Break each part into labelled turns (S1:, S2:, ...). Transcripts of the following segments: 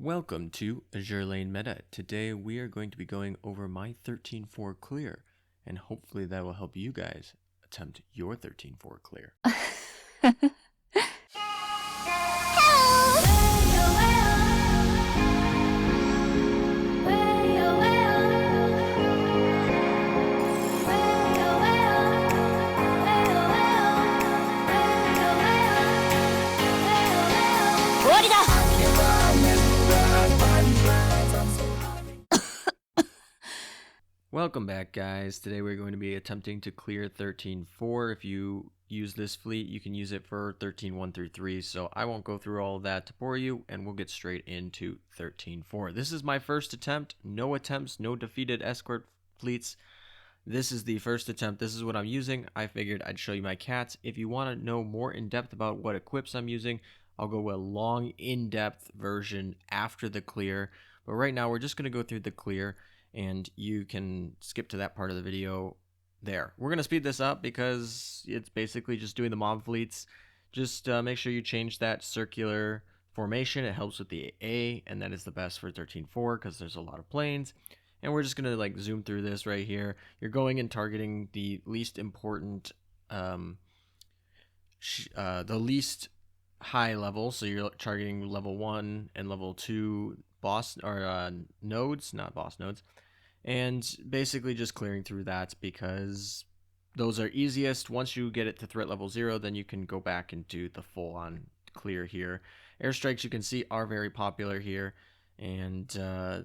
S1: Welcome to Azur Lane Meta. Today we are going to be going over my 13-4 clear, and hopefully that will help you guys attempt your 13-4 clear. Welcome back, guys. Today we're going to be attempting to clear 13-4. If you use this fleet, you can use it for 13-1 through 3, so I won't go through all of that to bore you, and we'll get straight into 13-4. This is my first attempt. No attempts, no defeated escort fleets. This is the first attempt. This is what I'm using. I figured I'd show you my cats. If you want to know more in depth about what equips I'm using, I'll go a long, in-depth version after the clear. But right now, we're just going to go through the clear, and you can skip to that part of the video there. We're going to speed this up because it's basically just doing the mob fleets. Just make sure you change that circular formation. It helps with the A, and that is the best for 13-4 because there's a lot of planes. And we're just going to zoom through this right here. You're going and targeting the least important, the least high level. So you're targeting level 1 and level 2 boss or nodes, not boss nodes. And basically just clearing through that because those are easiest. Once you get it to threat level 0, then you can go back and do the full-on clear here. Airstrikes, you can see, are very popular here, and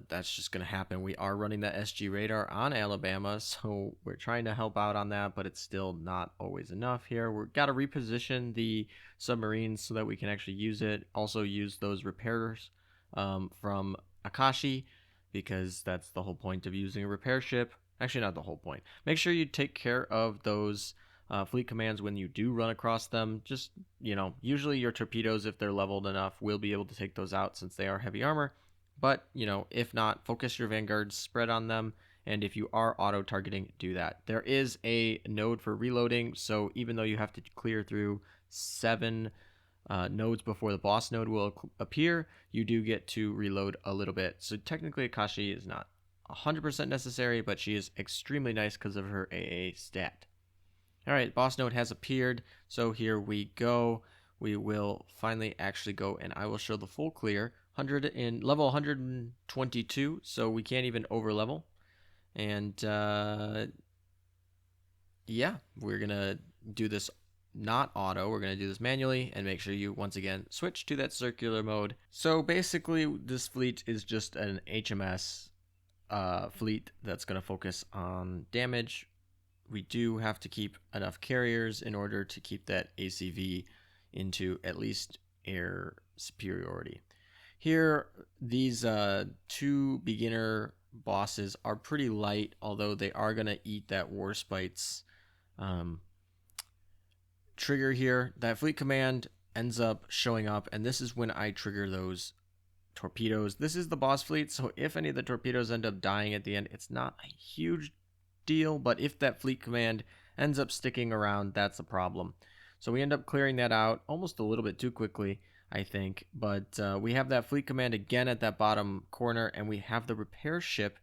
S1: that's just going to happen. We are running that SG radar on Alabama, so we're trying to help out on that, but it's still not always enough here. We've got to reposition the submarines so that we can actually use it. Also use those repairs from Akashi, because that's the whole point of using a repair ship. Actually, not the whole point. Make sure you take care of those fleet commands when you do run across them. Just, usually your torpedoes, if they're leveled enough, will be able to take those out since they are heavy armor. But, if not, focus your vanguards, spread on them, and if you are auto-targeting, do that. There is a node for reloading, so even though you have to clear through 7 nodes before the boss node will appear, you do get to reload a little bit. So technically Akashi is not 100% necessary, but she is extremely nice because of her AA stat. Alright, boss node has appeared, so here we go. We will finally actually go, and I will show the full clear. Level 122, so we can't even over level. And yeah, we're gonna do this not auto. We're going to do this manually, and make sure you once again switch to that circular mode. So basically this fleet is just an HMS fleet that's going to focus on damage. We do have to keep enough carriers in order to keep that ACV into at least air superiority. Here, these 2 beginner bosses are pretty light, although they are going to eat that Warspite's trigger here. That fleet command ends up showing up, and this is when I trigger those torpedoes. This is the boss fleet, so if any of the torpedoes end up dying at the end, it's not a huge deal, but if that fleet command ends up sticking around, that's a problem. So we end up clearing that out almost a little bit too quickly, I think, but we have that fleet command again at that bottom corner, and we have the repair ship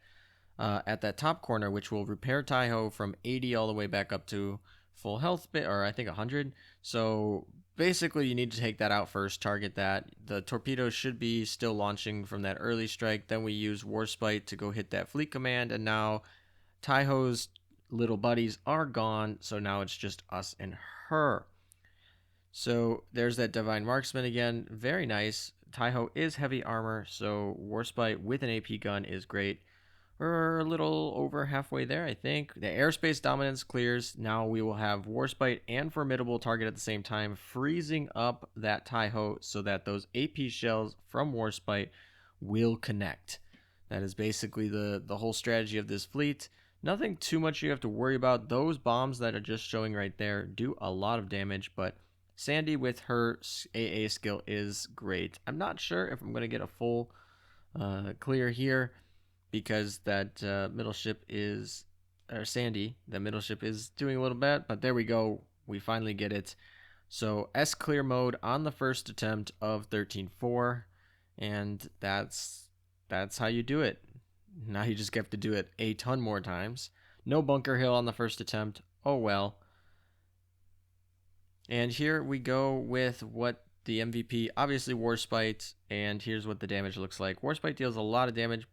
S1: at that top corner, which will repair Taiho from 80 all the way back up to full health bit, or I think 100. So basically you need to take that out first, target that. The torpedoes should be still launching from that early strike. Then we use Warspite to go hit that fleet command, and now Taiho's little buddies are gone, so now it's just us and her. So there's that Divine Marksman again. Very nice. Taiho is heavy armor, so Warspite with an AP gun is great. We're a little over halfway there, I think. The airspace dominance clears. Now we will have Warspite and Formidable target at the same time, freezing up that Taiho so that those AP shells from Warspite will connect. That is basically the whole strategy of this fleet. Nothing too much you have to worry about. Those bombs that are just showing right there do a lot of damage, but Sandy with her AA skill is great. I'm not sure if I'm going to get a full clear here, because that middle ship is, or Sandy, the middle ship is doing a little bit, but there we go. We finally get it. So S clear mode on the first attempt of 13-4, And that's how you do it. Now you just have to do it a ton more times. No bunker hill on the first attempt. Oh well. And here we go with what the MVP, obviously Warspite, and here's what the damage looks like. Warspite deals a lot of damage,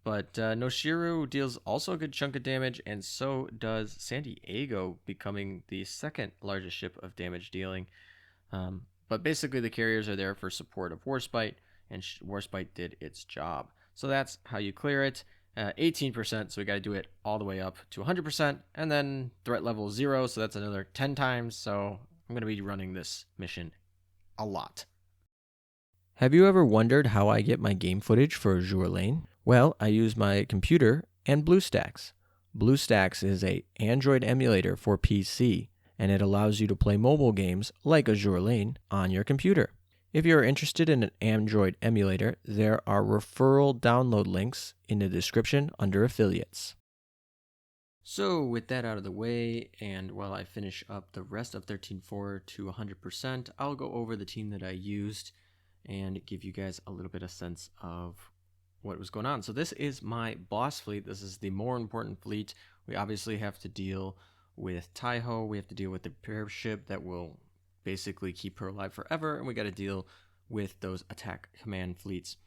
S1: but Noshiru deals also a good chunk of damage, and so does San Diego, becoming the second largest ship of damage dealing. But basically the carriers are there for support of Warspite, and Warspite did its job. So that's how you clear it. 18%, so we got to do it all the way up to 100%, and then threat level 0, so that's another 10 times, so I'm going to be running this mission a lot. Have you ever wondered how I get my game footage for Azur Lane? Well, I use my computer and BlueStacks. BlueStacks is an Android emulator for PC, and it allows you to play mobile games like Azur Lane on your computer. If you're interested in an Android emulator, there are referral download links in the description under affiliates. So with that out of the way, and while I finish up the rest of 13.4 to 100%, I'll go over the team that I used and give you guys a little bit of sense of what was going on. So this is my boss fleet. This is the more important fleet. We obviously have to deal with Taiho. We have to deal with the repair ship that will basically keep her alive forever, and we got to deal with those attack command fleets.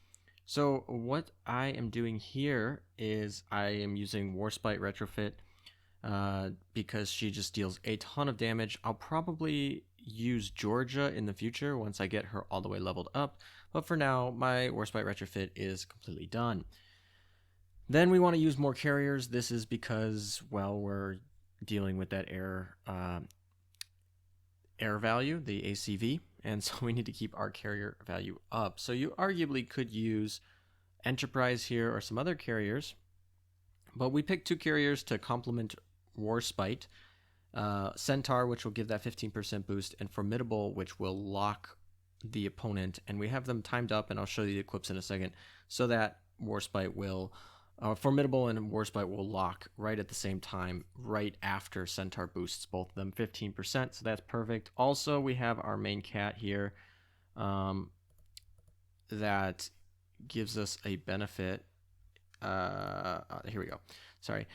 S1: So what I am doing here is I am using Warspite Retrofit because she just deals a ton of damage. I'll probably use Georgia in the future once I get her all the way leveled up, but for now my Warspite Retrofit is completely done. Then we want to use more carriers. This is because, well, we're dealing with that air value, the ACV, and so we need to keep our carrier value up. So you arguably could use Enterprise here or some other carriers, but we picked 2 carriers to complement Warspite. Centaur, which will give that 15% boost, and Formidable, which will lock the opponent, and we have them timed up, and I'll show you the equips in a second, so that Warspite will Formidable and Warspite will lock right at the same time, right after Centaur boosts both of them 15%, so that's perfect. Also, we have our main cat here that gives us a benefit. Here we go. Sorry.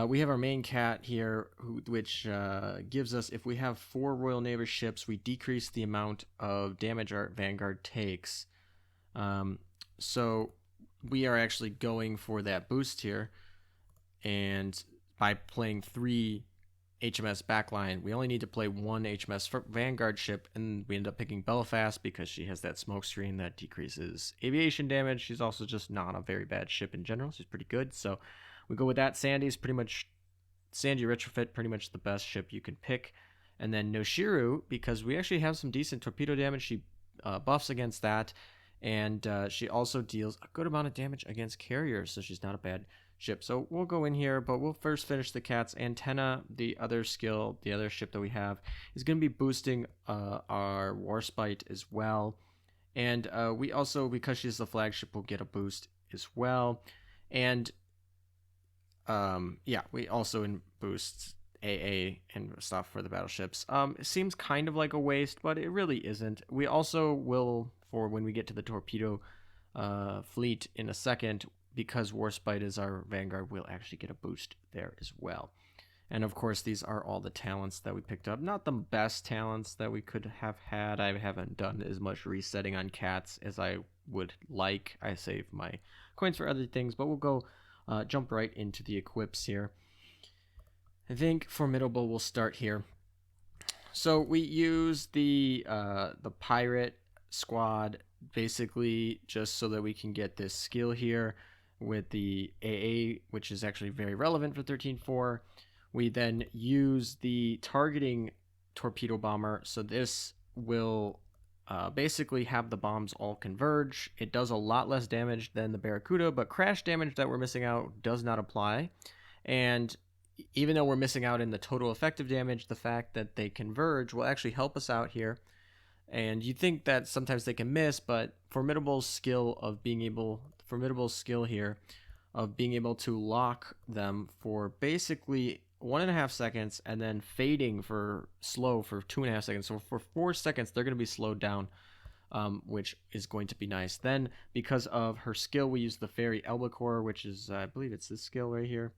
S1: We have our main cat here, which gives us, if we have 4 Royal Navy ships, we decrease the amount of damage our Vanguard takes. So we are actually going for that boost here, and by playing 3 HMS backline, we only need to play 1 HMS Vanguard ship, and we end up picking Belfast because she has that smoke screen that decreases aviation damage. She's also just not a very bad ship in general. She's pretty good, so we go with that. Sandy Retrofit, pretty much the best ship you can pick. And then Noshiru, because we actually have some decent torpedo damage, she buffs against that, and she also deals a good amount of damage against carriers, so she's not a bad ship. So we'll go in here, but we'll first finish the cats. Antenna, the other skill, the other ship that we have, is going to be boosting our Warspite as well. And we also, because she's the flagship, will get a boost as well. And yeah, we also boost AA and stuff for the battleships. It seems kind of like a waste, but it really isn't. We also will, for when we get to the torpedo fleet in a second, because Warspite is our Vanguard, we'll actually get a boost there as well. And of course, these are all the talents that we picked up. Not the best talents that we could have had. I haven't done as much resetting on cats as I would like. I save my coins for other things, but we'll go jump right into the equips here. I think Formidable will start here. So we use the pirate squad basically just so that we can get this skill here with the AA, which is actually very relevant for 13.4. We then use the targeting torpedo bomber, so this will basically have the bombs all converge. It does a lot less damage than the Barracuda, but crash damage that we're missing out does not apply. And even though we're missing out in the total effective damage, the fact that they converge will actually help us out here. And you think that sometimes they can miss, but Formidable's skill here of being able to lock them for basically 1.5 seconds and then fading for slow for 2.5 seconds. So for 4 seconds, they're going to be slowed down which is going to be nice. Then, because of her skill, we use the Fairy Albacore, which is, I believe it's this skill right here.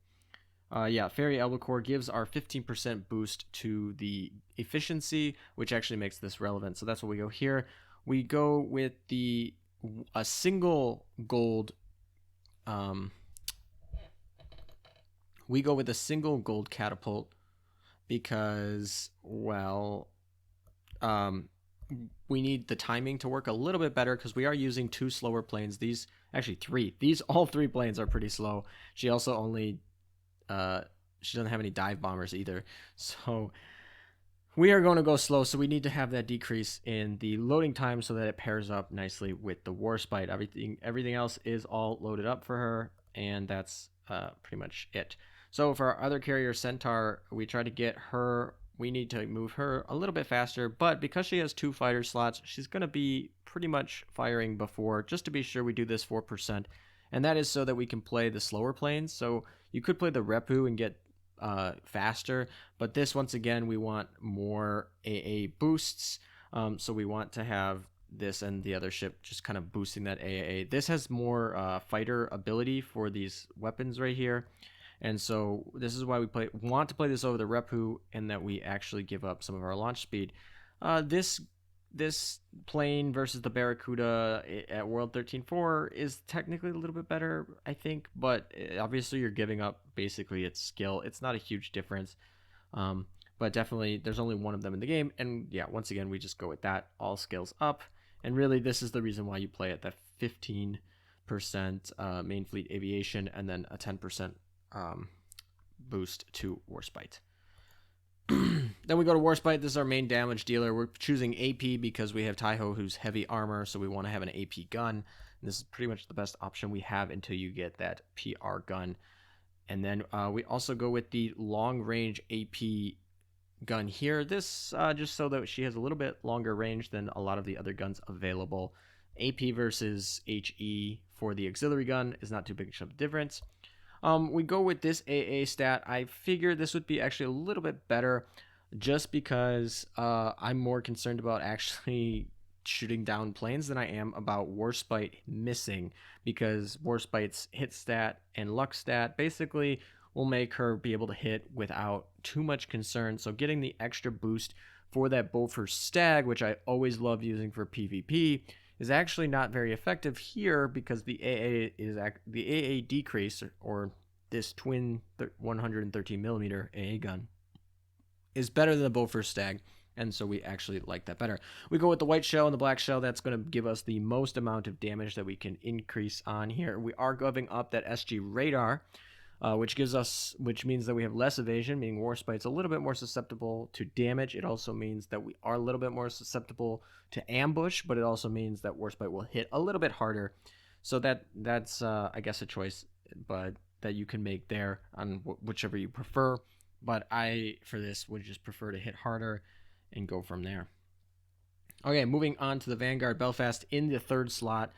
S1: Yeah, Fairy Albacore gives our 15% boost to the efficiency, which actually makes this relevant. So that's what we go here. We go with a single gold. We go with a single gold catapult because, well, we need the timing to work a little bit better because we are using 2 slower planes. These, actually 3. All 3 planes are pretty slow. She also only, she doesn't have any dive bombers either. So we are going to go slow. So we need to have that decrease in the loading time so that it pairs up nicely with the Warspite. Everything else is all loaded up for her, and that's pretty much it. So for our other carrier, Centaur, we try to get her. We need to move her a little bit faster, but because she has 2 fighter slots, she's going to be pretty much firing before, just to be sure we do this 4%. And that is so that we can play the slower planes. So you could play the Repu and get faster, but this, once again, we want more AA boosts. So we want to have this and the other ship just kind of boosting that AAA. This has more fighter ability for these weapons right here. And so this is why we want to play this over the Repu, and that we actually give up some of our launch speed. This plane versus the Barracuda at World 13.4 is technically a little bit better, I think, but obviously you're giving up basically its skill. It's not a huge difference, but definitely there's only one of them in the game. And yeah, once again, we just go with that, all skills up. And really, this is the reason why you play it, that 15% main fleet aviation and then a 10% boost to Warspite. Then we go to Warspite. This is our main damage dealer. We're choosing AP because we have Taiho, who's heavy armor, so we want to have an AP gun. And this is pretty much the best option we have until you get that PR gun. And then we also go with the long-range AP gun here. This just so that she has a little bit longer range than a lot of the other guns available. AP versus HE for the auxiliary gun is not too big of a difference. We go with this AA stat. I figure this would be actually a little bit better just because I'm more concerned about actually shooting down planes than I am about Warspite missing, because Warspite's hit stat and luck stat basically will make her be able to hit without too much concern. So getting the extra boost for that Bofors Stag, which I always love using for PvP, is actually not very effective here because the AA decrease, or this twin 113mm AA gun, is better than the Bofors Stag, and so we actually like that better. We go with the white shell and the black shell. That's going to give us the most amount of damage that we can increase on here. We are giving up that SG radar, which means that we have less evasion, meaning Warspite's a little bit more susceptible to damage. It also means that we are a little bit more susceptible to ambush, but it also means that Warspite will hit a little bit harder. So that's I guess a choice, but that you can make there on whichever you prefer. But I, for this, would just prefer to hit harder and go from there. Okay, moving on to the Vanguard Belfast in the 3rd slot.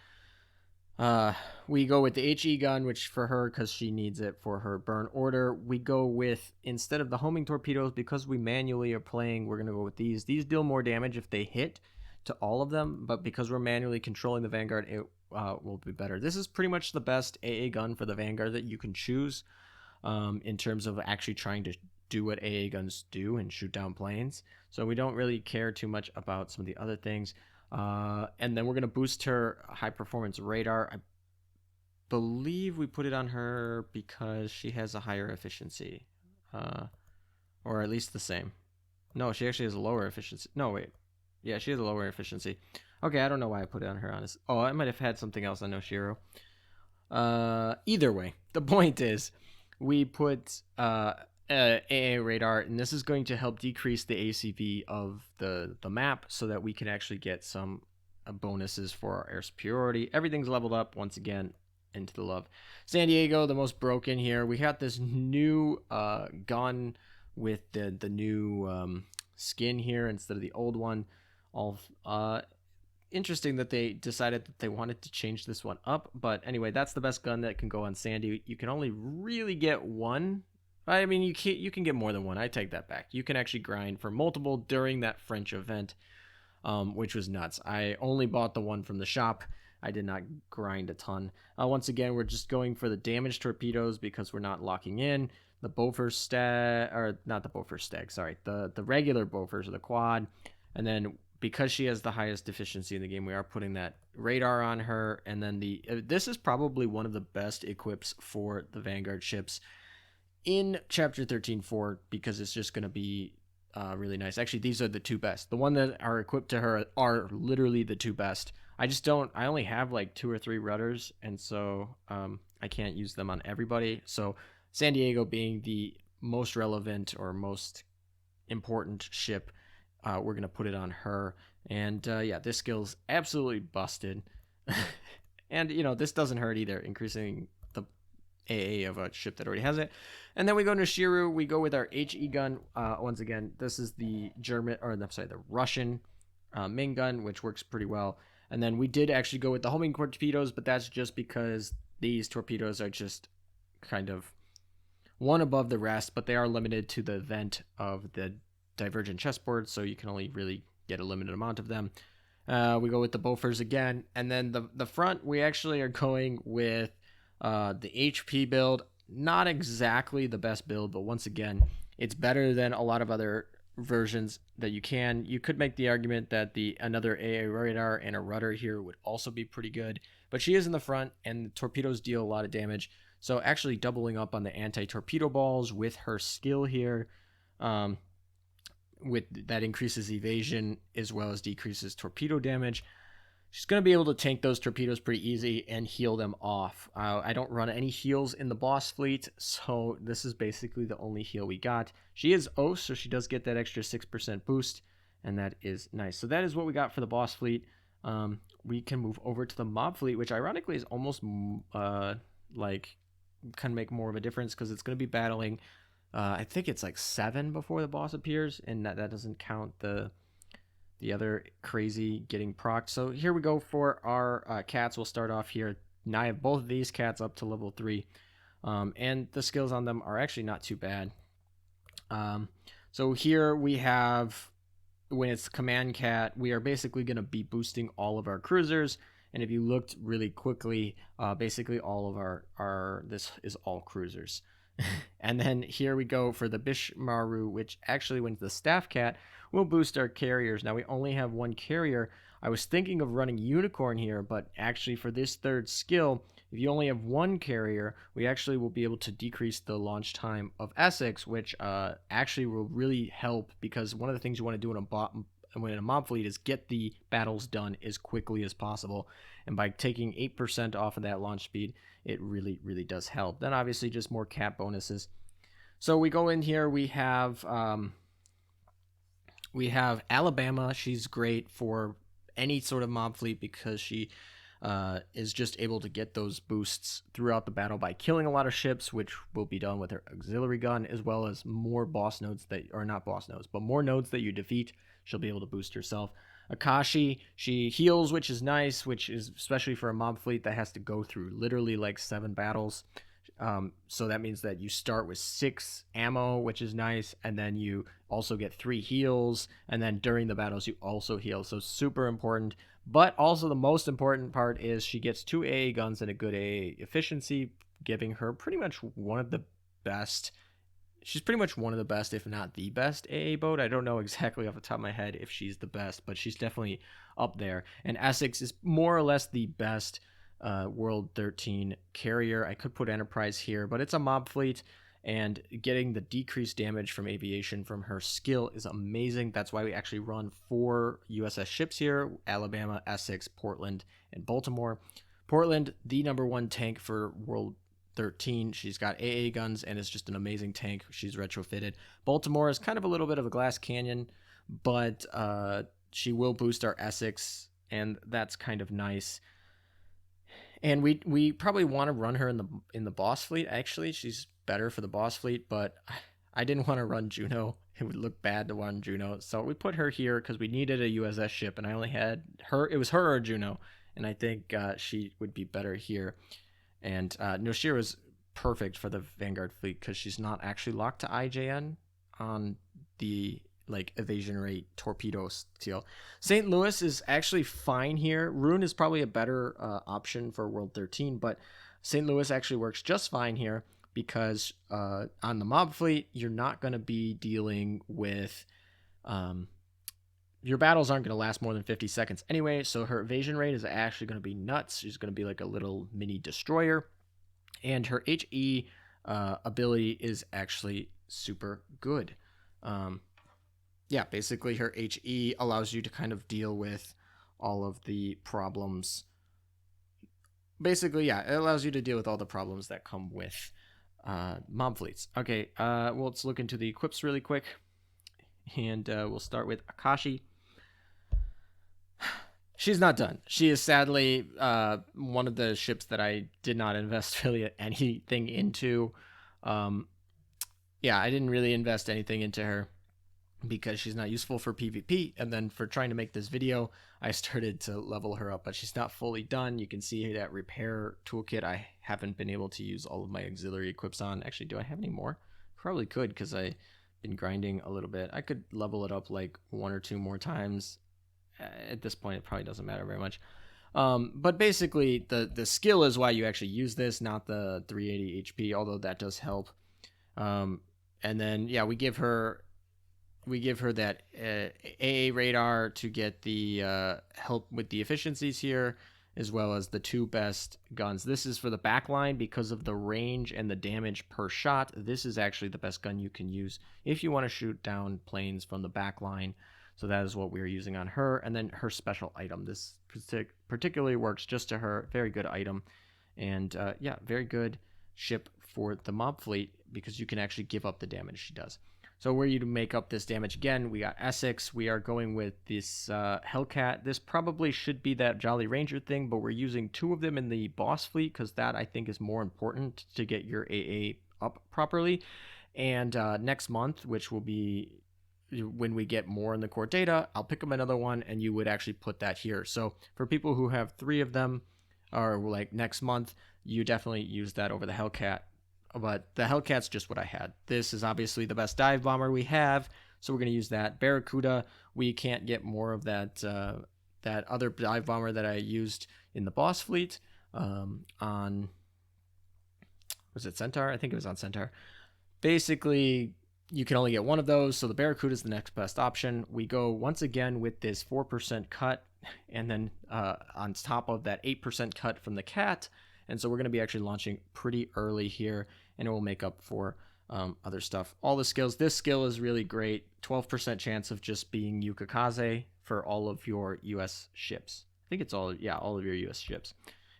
S1: We go with the HE gun, which for her, because she needs it for her burn order. We go with, instead of the homing torpedoes, because we manually are playing, we're going to go with these. These deal more damage if they hit to all of them, but because we're manually controlling the Vanguard, it will be better. This is pretty much the best AA gun for the Vanguard that you can choose in terms of actually trying to do what AA guns do and shoot down planes. So we don't really care too much about some of the other things. And then we're going to boost her high performance radar. I believe we put it on her because she has a higher efficiency, or at least the same. No, she actually has a lower efficiency. No, wait. Yeah, she has a lower efficiency. Okay, I don't know why I put it on her, honest. Oh, I might have had something else on Noshiro. Either way, the point is we put AA radar, and this is going to help decrease the ACV of the map so that we can actually get some bonuses for our air superiority. Everything's leveled up once again into the love. San Diego, the most broken here. We got this new gun with the new skin here instead of the old one. All interesting that they decided that they wanted to change this one up, but anyway, that's the best gun that can go on Sandy. You can only really get one. I mean, you can get more than one. I take that back. You can actually grind for multiple during that French event. which was nuts. I only bought the one from the shop. I did not grind a ton. Once again, we're just going for the damage torpedoes because we're not locking in. The Bofors stag, or not the Bofors stag, sorry, the regular Bofors or the quad. And then because she has the highest efficiency in the game, we are putting that radar on her. And then this is probably one of the best equips for the Vanguard ships in Chapter 13-4 because it's just going to be really nice. Actually, these are the two best. The one that are equipped to her are literally the two best. I only have like 2 or 3 rudders, and so I can't use them on everybody. So San Diego being the most relevant or most important ship, we're going to put it on her. And yeah, this skill's absolutely busted. And, this doesn't hurt either, increasing the AA of a ship that already has it. And then we go into Shiru. We go with our HE gun. Once again, this is the the Russian main gun, which works pretty well. And then we did actually go with the homing torpedoes, but that's just because these torpedoes are just kind of one above the rest, but they are limited to the vent of the divergent chessboard, so you can only really get a limited amount of them. We go with the Bofors again, and then the front, we actually are going with the HP build. Not exactly the best build, but once again, it's better than a lot of other versions that you could make the argument that another AA radar and a rudder here would also be pretty good, but she is in the front and the torpedoes deal a lot of damage, so actually doubling up on the anti-torpedo balls with her skill here, with that increases evasion as well as decreases torpedo damage. She's going to be able to tank those torpedoes pretty easy and heal them off. I don't run any heals in the boss fleet, so this is basically the only heal we got. She is OS, so she does get that extra 6% boost, and that is nice. So that is what we got for the boss fleet. We can move over to the mob fleet, which ironically is almost kind of make more of a difference because it's going to be battling. I think it's like 7 before the boss appears, and that doesn't count the other crazy getting procced. So here we go for our cats. We'll start off here. Now I have both of these cats up to level 3. And the skills on them are actually not too bad. So here we have, when it's command cat, we are basically going to be boosting all of our cruisers. And if you looked really quickly, basically all of this is all cruisers. And then here we go for the Bishmaru, which actually, when the staff cat, will boost our carriers. Now we only have one carrier. I was thinking of running Unicorn here, but actually for this third skill, if you only have one carrier, we actually will be able to decrease the launch time of Essex, which actually will really help, because one of the things you want to do in a mob fleet is get the battles done as quickly as possible. And by taking 8% off of that launch speed, it really, really does help. Then obviously just more cat bonuses. So we go in here, we have Alabama. She's great for any sort of mob fleet because she is just able to get those boosts throughout the battle by killing a lot of ships, which will be done with her auxiliary gun, as well as more boss nodes more nodes that you defeat. She'll be able to boost herself. Akashi, she heals, which is nice, which is especially for a mob fleet that has to go through literally like 7 battles. So that means that you start with 6 ammo, which is nice, and then you also get 3 heals, and then during the battles you also heal. So super important. But also the most important part is she gets 2 AA guns and a good AA efficiency, giving her pretty much one of the best. She's pretty much one of the best, if not the best AA boat. I don't know exactly off the top of my head if she's the best, but she's definitely up there. And Essex is more or less the best World 13 carrier. I could put Enterprise here, but it's a mob fleet, and getting the decreased damage from aviation from her skill is amazing. That's why we actually run 4 USS ships here: Alabama, Essex, Portland, and Baltimore. Portland, the #1 tank for World 13. She's got AA guns and is just an amazing tank. She's retrofitted. Baltimore is kind of a little bit of a glass canyon, but she will boost our Essex, and that's kind of nice. And we probably want to run her in the boss fleet. Actually, she's better for the boss fleet, but I didn't want to run Juno. It would look bad to run Juno, so we put her here because we needed a USS ship, and I only had her. It was her or Juno, and I think she would be better here. And Noshiro is perfect for the Vanguard fleet because she's not actually locked to IJN on the like evasion rate torpedo steel. St. Louis is actually fine here. Rune is probably a better option for World 13, but St. Louis actually works just fine here because on the mob fleet, you're not going to be dealing with your battles aren't going to last more than 50 seconds anyway, so her evasion rate is actually going to be nuts. She's going to be like a little mini destroyer, and her HE ability is actually super good. Yeah, basically her HE allows you to kind of deal with all of the problems. Basically, yeah, it allows you to deal with all the problems that come with mob fleets. Okay, well, let's look into the equips really quick, and we'll start with Akashi. She's not done. She is sadly one of the ships that I did not invest really anything into. Yeah, I didn't really invest anything into her because she's not useful for PvP. And then for trying to make this video, I started to level her up, but she's not fully done. You can see that repair toolkit. I haven't been able to use all of my auxiliary equips on. Actually, do I have any more? Probably could because I've been grinding a little bit. I could level it up like 1 or 2 more times. At this point, it probably doesn't matter very much. But basically, the skill is why you actually use this, not the 380 HP, although that does help. And then, yeah, we give her that AA radar to get the help with the efficiencies here, as well as the 2 best guns. This is for the backline because of the range and the damage per shot. This is actually the best gun you can use if you want to shoot down planes from the backline. So that is what we're using on her. And then her special item. This particularly works just to her. Very good item. And yeah, very good ship for the mob fleet because you can actually give up the damage she does. So were you to make up this damage again, we got Essex. We are going with this Hellcat. This probably should be that Jolly Ranger thing, but we're using 2 of them in the boss fleet because that I think is more important to get your AA up properly. And next month, which will be when we get more in the core data, I'll pick up another one and you would actually put that here. So for people who have 3 of them, or like next month, you definitely use that over the Hellcat. But the Hellcat's just what I had. This is obviously the best dive bomber we have, so we're going to use that. Barracuda, we can't get more of that that other dive bomber that I used in the boss fleet on, was it Centaur? I think it was on Centaur. Basically, you can only get 1 of those, so the Barracuda is the next best option. We go once again with this 4% cut, and then on top of that 8% cut from the Cat. And so we're going to be actually launching pretty early here, and it will make up for other stuff. All the skills. This skill is really great. 12% chance of just being Yukikaze for all of your U.S. ships. I think it's all of your U.S. ships.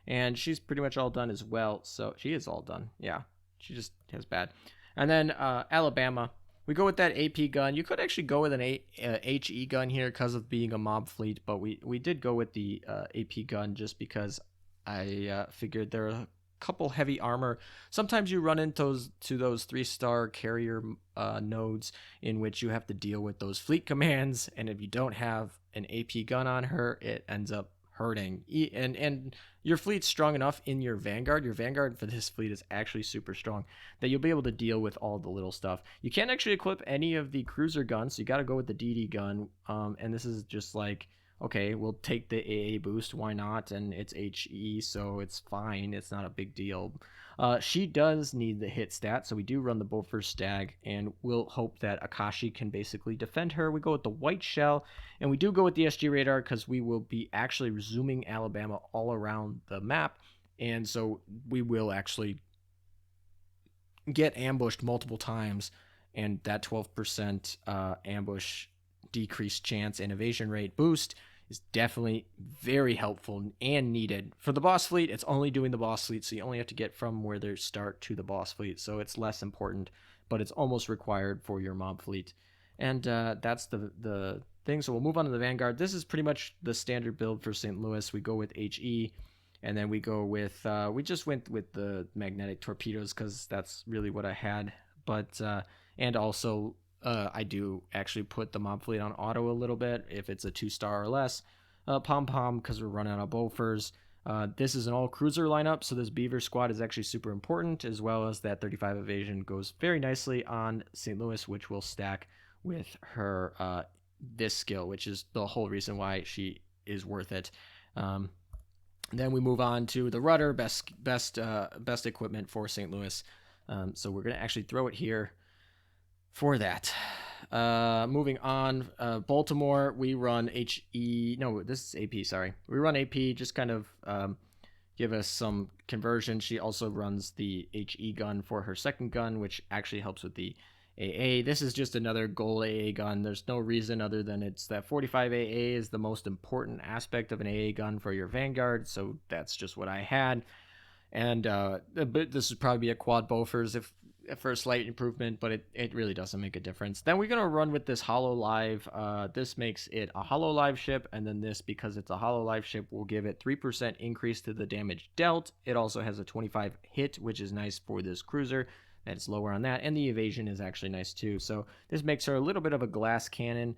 S1: And she's pretty much all done as well. So she is all done. Yeah, she just has bad. And then Alabama. We go with that AP gun. You could actually go with an HE gun here because of being a mob fleet, but we did go with the AP gun just because I figured there are a couple heavy armor. Sometimes you run into those 3-star carrier nodes in which you have to deal with those fleet commands, and if you don't have an AP gun on her, it ends up hurting. And your fleet's strong enough in your Vanguard. Your Vanguard for this fleet is actually super strong that you'll be able to deal with all the little stuff. You can't actually equip any of the cruiser guns, so you got to go with the DD gun. And this is just like, okay, we'll take the AA boost, why not? And it's HE, so it's fine. It's not a big deal. She does need the hit stat, so we do run the Bofur Stag, and we'll hope that Akashi can basically defend her. We go with the White Shell, and we do go with the SG Radar because we will be actually zooming Alabama all around the map, and so we will actually get ambushed multiple times, and that 12% ambush decreased chance and evasion rate boost is definitely very helpful and needed. For the boss fleet, it's only doing the boss fleet, so you only have to get from where they start to the boss fleet, so it's less important, but it's almost required for your mob fleet. And that's the thing. So we'll move on to the Vanguard. This is pretty much the standard build for St. Louis. We go with HE, and then we go with, we just went with the magnetic torpedoes because that's really what I had, but, and also, I do actually put the mob fleet on auto a little bit if it's a 2-star or less. Pom-pom because we're running out of Bofurs. This is an all-cruiser lineup, so this Beaver squad is actually super important, as well as that 35 evasion goes very nicely on St. Louis, which will stack with her this skill, which is the whole reason why she is worth it. Then we move on to the rudder, best equipment for St. Louis. So we're going to actually throw it here for that. Moving on, Baltimore, we run HE. No, this is AP, sorry. We run AP, just kind of give us some conversion. She also runs the HE gun for her second gun, which actually helps with the AA. This is just another goal AA gun. There's no reason other than it's that 45 AA is the most important aspect of an AA gun for your Vanguard, so that's just what I had. And this would probably be a quad Bofors if for a slight improvement, but it really doesn't make a difference. Then we're going to run with this Hololive. This makes it a Hololive ship, and then this, because it's a Hololive ship, will give it 3% increase to the damage dealt. It also has a 25 hit, which is nice for this cruiser. That's lower on that, and the evasion is actually nice too. So this makes her a little bit of a glass cannon,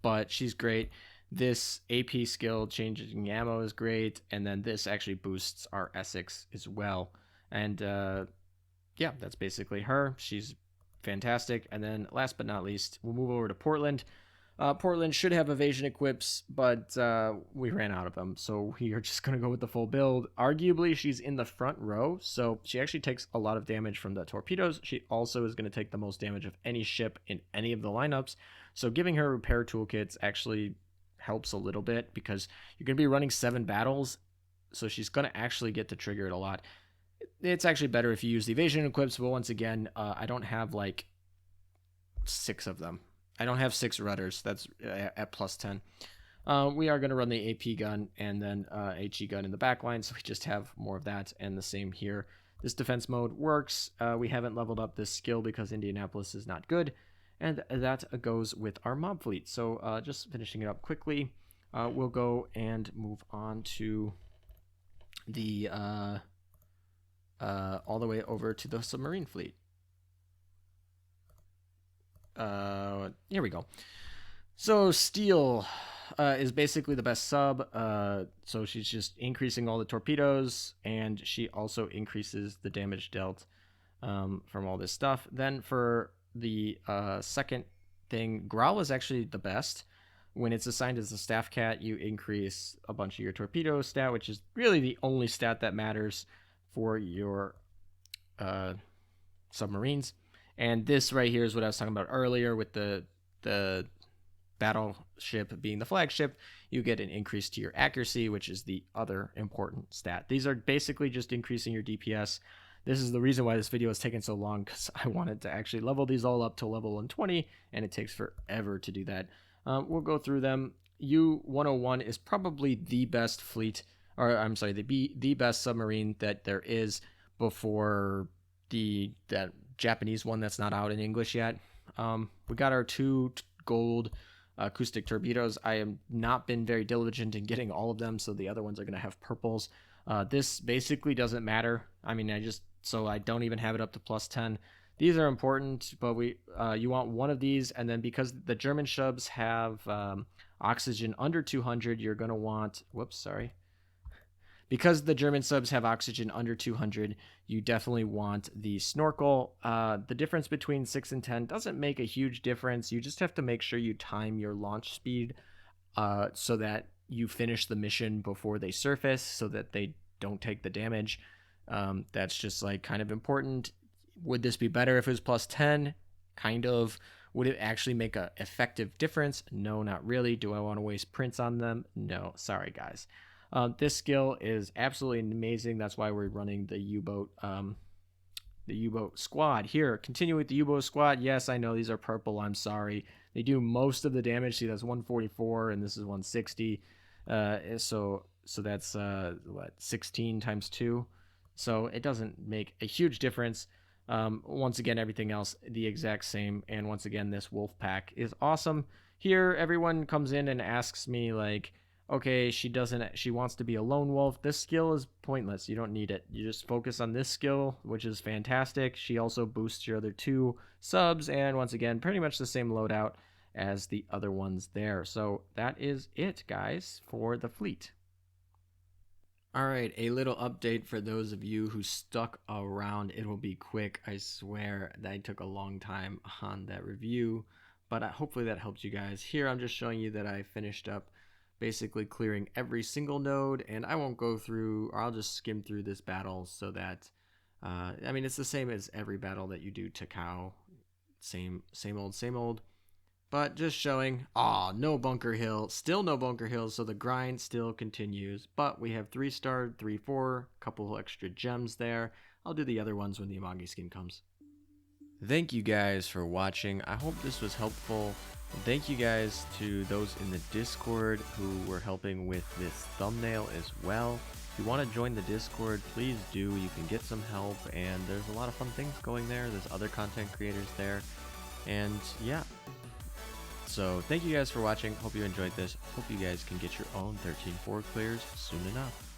S1: but she's great. This AP skill, changing ammo, is great, and then this actually boosts our Essex as well. And yeah, that's basically her. She's fantastic. And then last but not least, we'll move over to Portland. Portland should have evasion equips, but we ran out of them, so we are just going to go with the full build. Arguably, she's in the front row, so she actually takes a lot of damage from the torpedoes. She also is going to take the most damage of any ship in any of the lineups, so giving her repair toolkits actually helps a little bit because you're going to be running 7 battles, so she's going to actually get to trigger it a lot. It's actually better if you use the evasion equips, but once again, I don't have like 6 of them. I don't have 6 rudders. That's at plus 10. We are going to run the AP gun and then HE gun in the back line, so we just have more of that, and the same here. This defense mode works. We haven't leveled up this skill because Indianapolis is not good, and that goes with our mob fleet. So just finishing it up quickly, we'll go and move on to the all the way over to the submarine fleet. Here we go. So Steel is basically the best sub. So she's just increasing all the torpedoes, and she also increases the damage dealt from all this stuff. Then for the second thing, Growl is actually the best. When it's assigned as a staff cat, you increase a bunch of your torpedo stat, which is really the only stat that matters for your submarines. And this right here is what I was talking about earlier with the battleship being the flagship. You get an increase to your accuracy, which is the other important stat. These are basically just increasing your DPS. This is the reason why this video is taking so long, because I wanted to actually level these all up to level 120, and it takes forever to do that. We'll go through them. U-101 is probably the best fleet, or I'm sorry, the best submarine that there is before that Japanese one that's not out in English yet. We got our 2 gold acoustic torpedoes. I have not been very diligent in getting all of them, so the other ones are going to have purples. This basically doesn't matter. I mean, I don't even have it up to plus 10. These are important, but you want one of these, and then because the German subs have oxygen under 200, you're going to want, because the German subs have oxygen under 200, you definitely want the snorkel. The difference between 6 and 10 doesn't make a huge difference. You just have to make sure you time your launch speed so that you finish the mission before they surface so that they don't take the damage. That's just like kind of important. Would this be better if it was plus 10? Kind of. Would it actually make an effective difference? No, not really. Do I want to waste prints on them? No. Sorry, guys. This skill is absolutely amazing. That's why we're running the U-boat squad. Here, continue with the U-boat squad. Yes, I know these are purple. I'm sorry. They do most of the damage. See, that's 144, and this is 160. So that's 16 times 2. So it doesn't make a huge difference. Once again, everything else the exact same. And once again, this wolf pack is awesome. Here, everyone comes in and asks me like, okay, she wants to be a lone wolf. This skill is pointless. You don't need it. You just focus on this skill, which is fantastic. She also boosts your other 2 subs, and once again, pretty much the same loadout as the other ones there. So that is it, guys, for the fleet. All right, a little update for those of you who stuck around. It will be quick. I swear that I took a long time on that review, but hopefully that helped you guys. Here I'm just showing you that I finished up basically clearing every single node, and I won't go through, or I'll just skim through this battle so that, I mean, it's the same as every battle that you do to cow. Same old, same old. But just showing, no bunker hill, still no bunker hills, so the grind still continues. But we have 3-star, 3-4, couple extra gems there. I'll do the other ones when the Amagi skin comes. Thank you guys for watching. I hope this was helpful. Thank you guys to those in the Discord who were helping with this thumbnail as well. If you want to join the Discord, please do. You can get some help, and there's a lot of fun things going there. There's other content creators there. And yeah. So thank you guys for watching. Hope you enjoyed this. Hope you guys can get your own 13-4 clears soon enough.